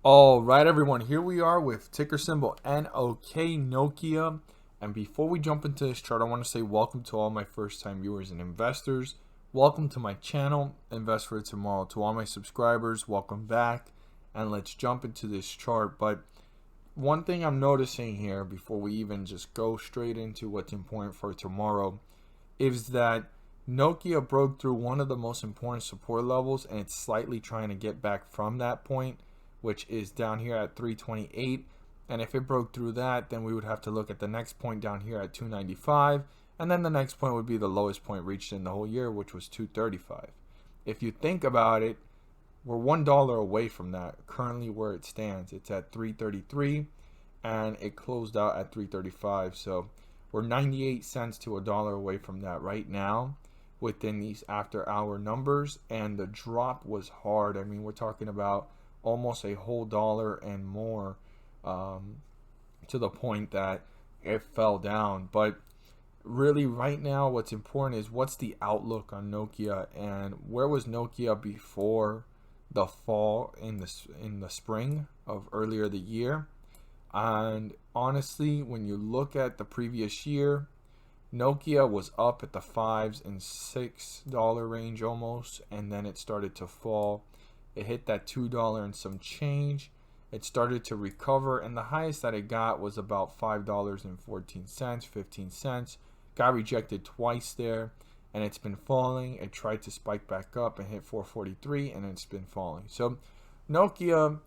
All right, everyone, here we are with ticker symbol NOK, Nokia. And before we jump into this chart, I want to say welcome to all my first-time viewers and investors. Welcome to my channel, Invest for Tomorrow. To all my subscribers, welcome back. And let's jump into this chart. But one thing I'm noticing here before we even just go straight into what's important for tomorrow is that Nokia broke through one of the most important support levels, and it's slightly trying to get back from that point, which is down here at 328. And if it broke through that, then we would have to look at the next point down here at 295, and then the next point would be the lowest point reached in the whole year, which was 235. If you think about it, we're $1 away from that. Currently where it stands, it's at 333, and it closed out at 335. So we're 98 cents to $1 away from that right now within these after hour numbers. And the drop was hard. I mean, we're talking about almost a whole dollar and more, to the point that it fell down. But really right now what's important is what's the outlook on Nokia, and where was Nokia before the fall in the spring of earlier the year. And honestly, when you look at the previous year, Nokia was up at the $5 and $6 range almost, and then it started to fall. It hit that $2 and some change. It started to recover, and the highest that it got was about $5.14, 15 cents. Got rejected twice there, and it's been falling. It tried to spike back up and hit 443, and it's been falling. So Nokia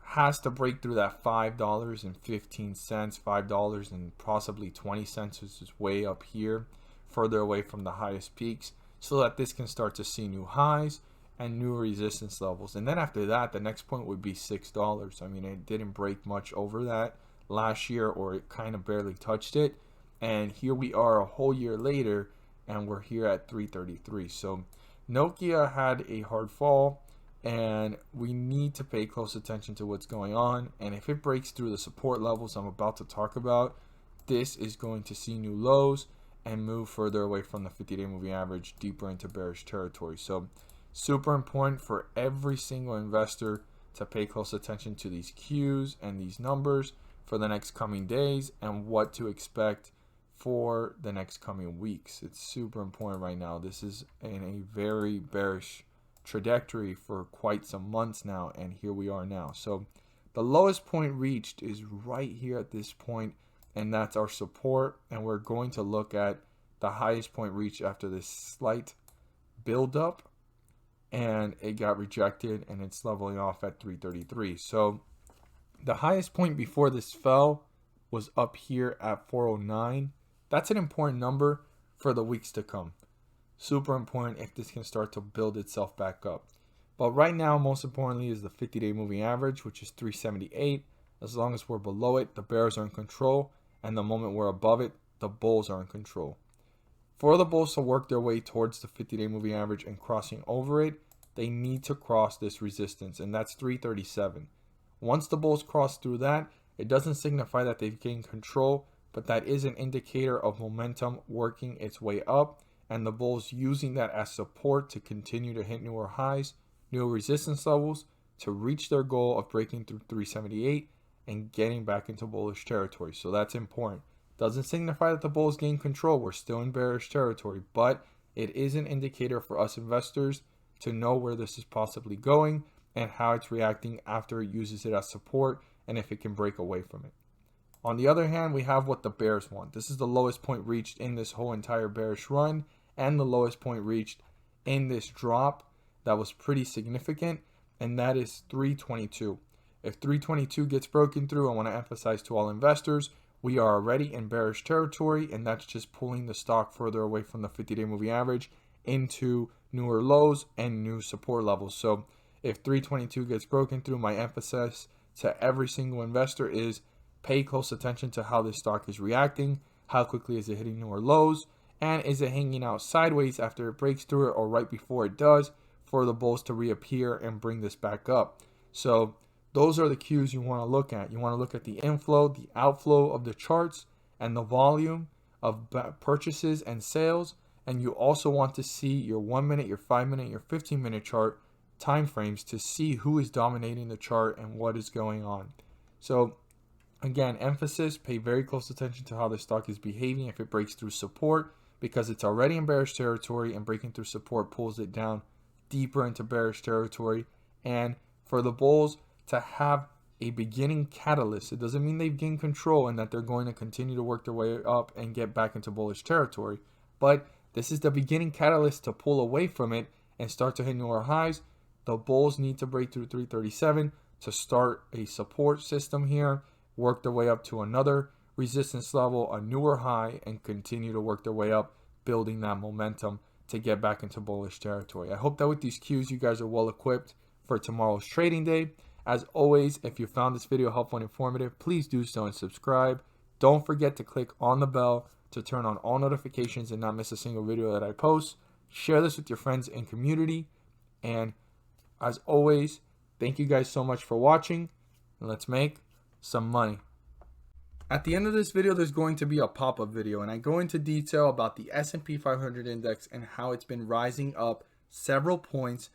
has to break through that $5.15, $5 and possibly 20 cents, which is way up here, further away from the highest peaks, so that this can start to see new highs and new resistance levels. And then after that, the next point would be $6. I mean, it didn't break much over that last year, or it kind of barely touched it. And here we are a whole year later, and we're here at 333. So Nokia had a hard fall, and we need to pay close attention to what's going on. And if it breaks through the support levels I'm about to talk about, this is going to see new lows and move further away from the 50-day moving average, deeper into bearish territory. So super important for every single investor to pay close attention to these cues and these numbers for the next coming days, and what to expect for the next coming weeks. It's super important right now. This is in a very bearish trajectory for quite some months now, and here we are now. So the lowest point reached is right here at this point, and that's our support. And we're going to look at the highest point reached after this slight build up, and it got rejected, and it's leveling off at 333. So the highest point before this fell was up here at 409. That's an important number for the weeks to come. Super important if this can start to build itself back up. But right now, most importantly, is the 50-day moving average, which is 378. As long as we're below it, the bears are in control, and the moment we're above it, the bulls are in control. For the bulls to work their way towards the 50-day moving average and crossing over it, they need to cross this resistance, and that's 337. Once the bulls cross through that, it doesn't signify that they've gained control, but that is an indicator of momentum working its way up, and the bulls using that as support to continue to hit newer highs, newer resistance levels, to reach their goal of breaking through 378 and getting back into bullish territory. So that's important. Doesn't signify that the bulls gain control. We're still in bearish territory, but it is an indicator for us investors to know where this is possibly going and how it's reacting after it uses it as support, and if it can break away from it. On the other hand, we have what the bears want. This is the lowest point reached in this whole entire bearish run, and the lowest point reached in this drop that was pretty significant, and that is 322. If 322 gets broken through, I want to emphasize to all investors, we are already in bearish territory, and that's just pulling the stock further away from the 50-day moving average into newer lows and new support levels. So if 322 gets broken through, my emphasis to every single investor is pay close attention to how this stock is reacting. How quickly is it hitting newer lows? And is it hanging out sideways after it breaks through it, or right before it does, for the bulls to reappear and bring this back up? So those are the cues you want to look at. You want to look at the inflow, the outflow of the charts, and the volume of purchases and sales. And you also want to see your 1 minute, your 5 minute, your 15-minute chart time frames to see who is dominating the chart and what is going on. So again, emphasis, pay very close attention to how the stock is behaving if it breaks through support, because it's already in bearish territory, and breaking through support pulls it down deeper into bearish territory. And for the bulls to have a beginning catalyst, it doesn't mean they've gained control and that they're going to continue to work their way up and get back into bullish territory. But this is the beginning catalyst to pull away from it and start to hit newer highs. The bulls need to break through 337 to start a support system here, work their way up to another resistance level, a newer high, and continue to work their way up, building that momentum to get back into bullish territory. I hope that with these cues, you guys are well equipped for tomorrow's trading day. As always, if you found this video helpful and informative, please do so and subscribe. Don't forget to click on the bell to turn on all notifications and not miss a single video that I post. Share this with your friends and community. And as always, thank you guys so much for watching, and let's make some money. At the end of this video, there's going to be a pop-up video, and I go into detail about the S&P 500 index and how it's been rising up several points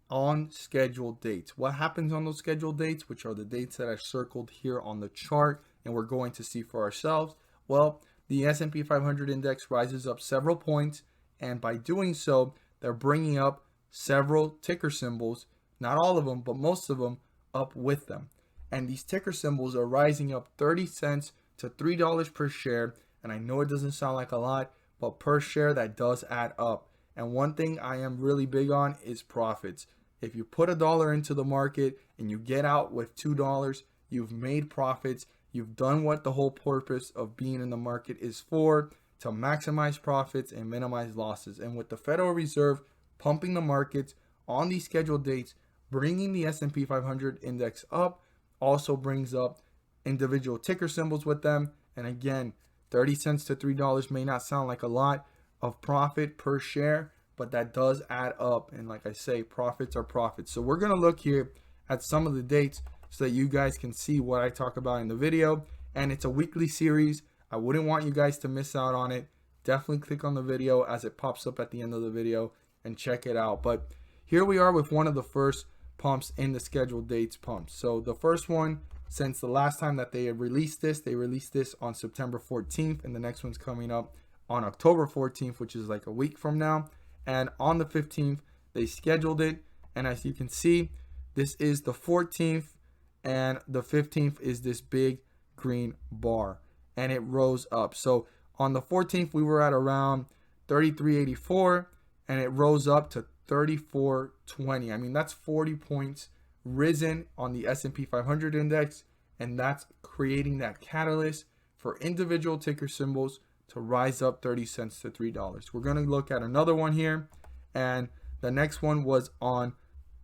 on scheduled dates. What happens on those scheduled dates, which are the dates that I circled here on the chart and we're going to see for ourselves? Well, the S&P 500 index rises up several points, and by doing so, they're bringing up several ticker symbols, not all of them, but most of them, up with them. And these ticker symbols are rising up 30 cents to $3 per share. And I know it doesn't sound like a lot, but per share, that does add up. And one thing I am really big on is profits. If you put $1 into the market and you get out with $2, you've made profits. You've done what the whole purpose of being in the market is for, to maximize profits and minimize losses. And with the Federal Reserve pumping the markets on these scheduled dates, bringing the S&P 500 index up also brings up individual ticker symbols with them. And again, 30 cents to $3 may not sound like a lot of profit per share, but that does add up. And like I say, profits are profits. So we're going to look here at some of the dates so that you guys can see what I talk about in the video. And it's a weekly series. I wouldn't want you guys to miss out on it. Definitely click on the video as it pops up at the end of the video and check it out. But here we are with one of the first pumps in the scheduled dates pumps. So the first one, since the last time that they had released this, they released this on September 14th, and the next one's coming up on October 14th, which is like a week from now. And on the 15th, they scheduled it. And as you can see, this is the 14th, and the 15th is this big green bar, and it rose up. So on the 14th, we were at around 33.84, and it rose up to 34.20. I mean, that's 40 points risen on the S&P 500 index, and that's creating that catalyst for individual ticker symbols to rise up 30 cents to $3. We're going to look at another one here, and the next one was on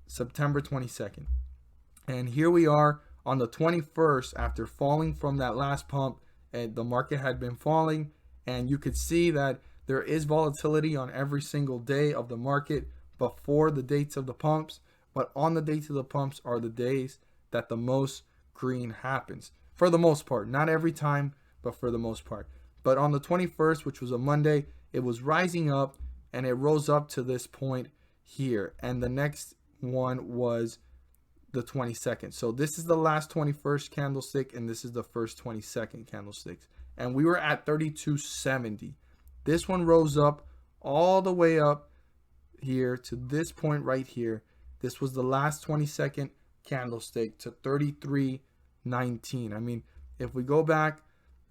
September 22nd. And here we are on the 21st, after falling from that last pump, and the market had been falling, and you could see that there is volatility on every single day of the market before the dates of the pumps, but on the dates of the pumps are the days that the most green happens, for the most part. Not every time, but for the most part. But on the 21st, which was a Monday, it was rising up, and it rose up to this point here. And the next one was the 22nd. So this is the last 21st candlestick, and this is the first 22nd candlesticks. And we were at 32.70. This one rose up all the way up here to this point right here. This was the last 22nd candlestick to 33.19. I mean, if we go back,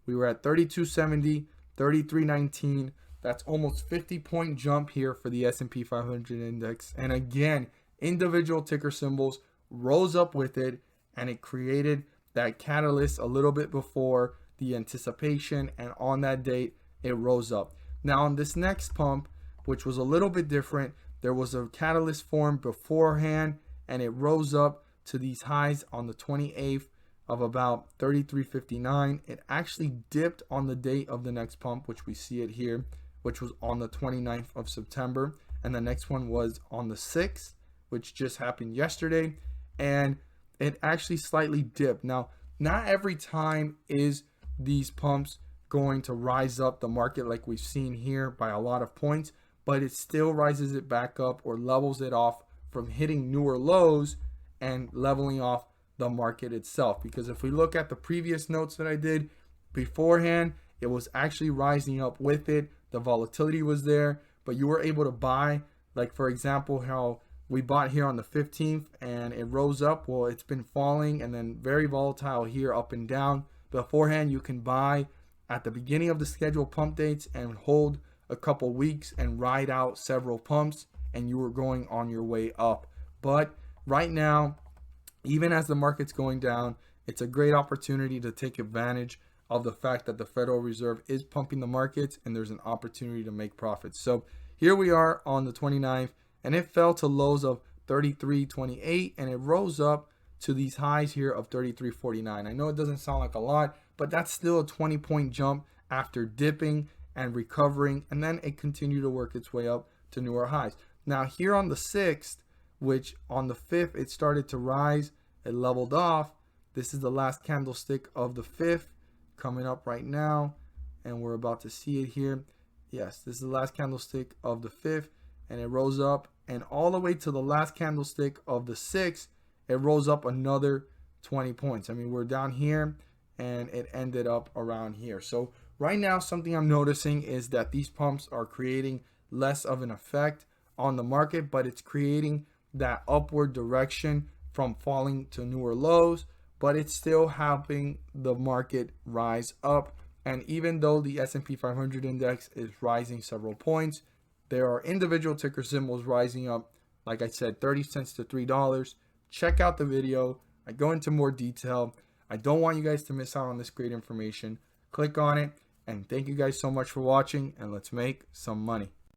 we were at 32.70, 33.19. That's almost 50-point jump here for the S&P 500 index. And again, individual ticker symbols rose up with it, and it created that catalyst a little bit before the anticipation, and on that date it rose up. Now on this next pump, which was a little bit different, there was a catalyst formed beforehand, and it rose up to these highs on the 28th of about 33.59. It actually dipped on the date of the next pump, which we see it here, which was on the 29th of September, and the next one was on the 6th, which just happened yesterday, and it actually slightly dipped. Now, not every time is these pumps going to rise up the market like we've seen here by a lot of points, but it still rises it back up or levels it off from hitting newer lows and leveling off the market itself. Because if we look at the previous notes that I did beforehand, it was actually rising up with it. The volatility was there, but you were able to buy, like for example, how we bought here on the 15th and it rose up. Well, it's been falling and then very volatile here, up and down. Beforehand, you can buy at the beginning of the scheduled pump dates and hold a couple weeks and ride out several pumps, and you were going on your way up. But right now, even as the market's going down, it's a great opportunity to take advantage of the fact that the Federal Reserve is pumping the markets and there's an opportunity to make profits. So here we are on the 29th, and it fell to lows of 33.28 and it rose up to these highs here of 33.49. I know it doesn't sound like a lot, but that's still a 20-point jump after dipping and recovering, and then it continued to work its way up to newer highs. Now here on the 6th, which on the 5th it started to rise, it leveled off. This is the last candlestick of the 5th coming up right now, and we're about to see it here. Yes, this is the last candlestick of the 5th, and it rose up, and all the way to the last candlestick of the 6th, it rose up another 20 points. I mean, we're down here and it ended up around here. So right now, something I'm noticing is that these pumps are creating less of an effect on the market, but it's creating that upward direction from falling to newer lows, but it's still helping the market rise up. And even though the S&P 500 index is rising several points, there are individual ticker symbols rising up, like I said, 30 cents to $3. Check out the video. I go into more detail. I don't want you guys to miss out on this great information. Click on it, and thank you guys so much for watching, and let's make some money.